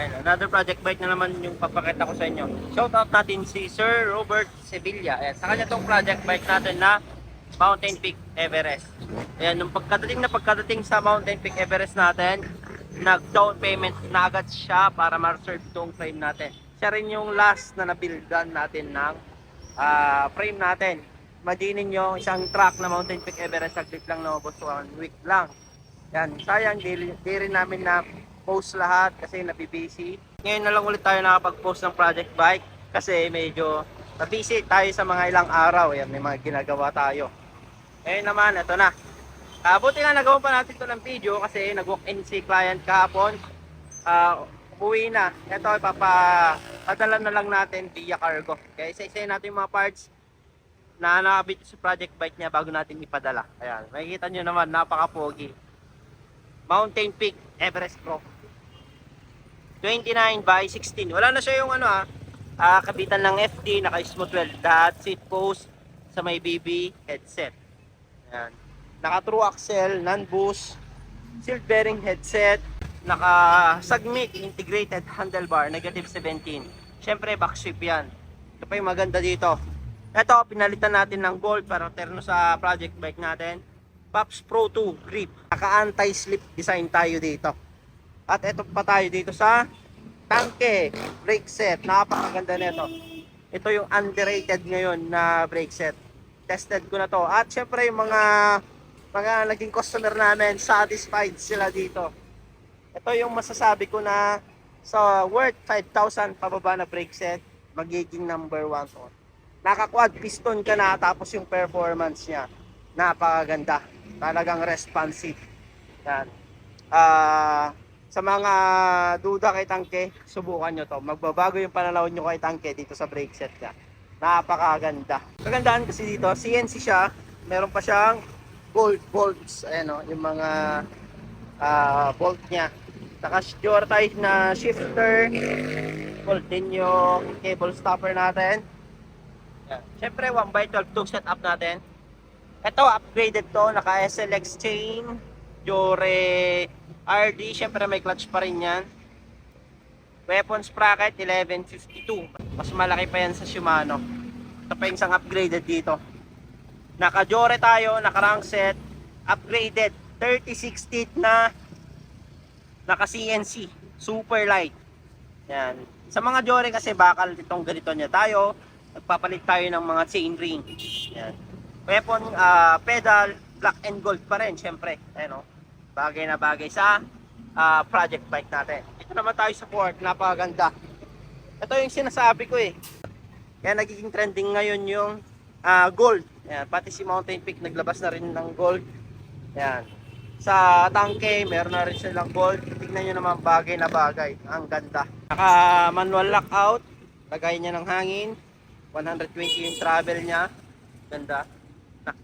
Ayun, another project bike na naman yung papakita ko sa inyo. Shout out natin si Sir Robert Sevilla. Ayan, sa kanya tong project bike natin na Mountain Peak Everest. Ayan, nung pagkadating sa Mountain Peak Everest natin, nag-down payment na agad siya para ma-reserve tong frame natin. Siya rin yung last na nabildan natin ng frame natin. Imagine nyo, isang truck na Mountain Peak Everest, saglit lang na ubos 1 week lang. Yan, sayang, di rin namin na post lahat kasi nabibisi. Ngayon na lang ulit tayo nakapag-post ng project bike kasi medyo nabisi tayo sa mga ilang araw. Yan, may mga ginagawa tayo. Ngayon naman, ito na. Buti nga nagawa pa natin ito ng video kasi nag-walk-in si client kahapon. Uwi na. Ito, ipapadala na lang natin via cargo. Kaya isa-isa natin yung mga parts na nakabit sa project bike niya bago natin ipadala. Ayan, makikita nyo naman, napaka-pogi. Mountain Peak Everest Pro 29 by 16. Wala na siya yung kabitan ng FD, naka-smooth weld dot seat post sa may BB headset. Ayan. Naka true axle, non-boost, sealed bearing headset, naka Sagmic integrated handlebar, negative 17. Syempre back sweep yan. Ito pa yung maganda dito. Ito, pinalitan natin ng gold para terno sa project bike natin. Pops Pro 2 grip. Naka anti-slip design tayo dito. At ito pa tayo dito sa tangke brake set. Napakaganda nito. Ito yung underrated ngayon na brake set. Tested ko na to. At syempre yung mga naging customer namin, satisfied sila dito. Ito yung masasabi ko na sa worth 5,000 pababa na brake set, magiging number 1 to. Naka-quad piston ka na tapos yung performance niya napakaganda. Talagang responsive. Yan. Sa mga duda kay Tangke, subukan nyo to. Magbabago yung pananaw nyo kay Tangke dito sa brake set niya. Napakaganda. Kagandaan kasi dito, CNC siya. Meron pa siyang gold bolts. Ayan o, yung mga bolt niya. Naka-securitize na shifter. Gold din yung cable stopper natin. Yan. Siyempre 1x12 to setup natin. Ito, upgraded to. Naka SLX chain, Jore RD. Siyempre may clutch pa rin yan. Weapons bracket 1152. Mas malaki pa yan sa Shimano. Ito pa yung isang upgraded dito. Naka Jore tayo, naka rank set. Upgraded 36 teeth na naka CNC. Super light. Yan. Sa mga Jore kasi bakal itong ganito niya tayo. Nagpapalit tayo ng mga chain ring. Yan. Weapon, pedal, black and gold pa rin, syempre. Ayan, bagay na bagay sa project bike natin. Ito naman tayo sa port, napakaganda. Ito yung sinasabi ko eh. Kaya nagiging trending ngayon yung gold. Ayan, pati si Mountain Peak naglabas na rin ng gold. Ayan. Sa Tangke, meron na rin silang gold. Tignan nyo naman, bagay na bagay. Ang ganda. Naka manual lockout. Lagay niya ng hangin. 120 yung travel niya. Ganda.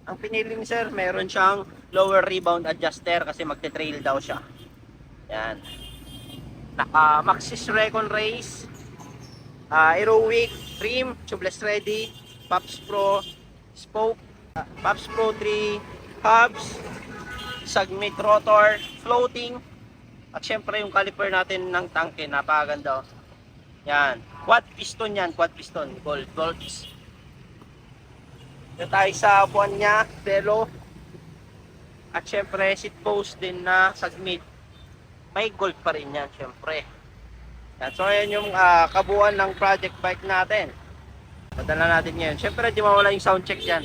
Ang pinili ni sir, meron siyang lower rebound adjuster kasi magte-trail daw siya. Yan. Naka Maxxis Recon Race, Aerowick, trim, tubeless ready, Pops Pro spoke, Pops Pro 3 hubs, Sagmic rotor, floating, at syempre yung caliper natin ng Tangke, napakaganda. Yan. Quad piston yan, quad piston, gold bolts. Ito tayo sa buwan niya, Velo. At syempre, seat post din na Sagmic. May gold pa rin yan, syempre. Yan. So, ayan yung kabuuan ng project bike natin. Padala natin ngayon. Syempre, di mawala yung sound check yan.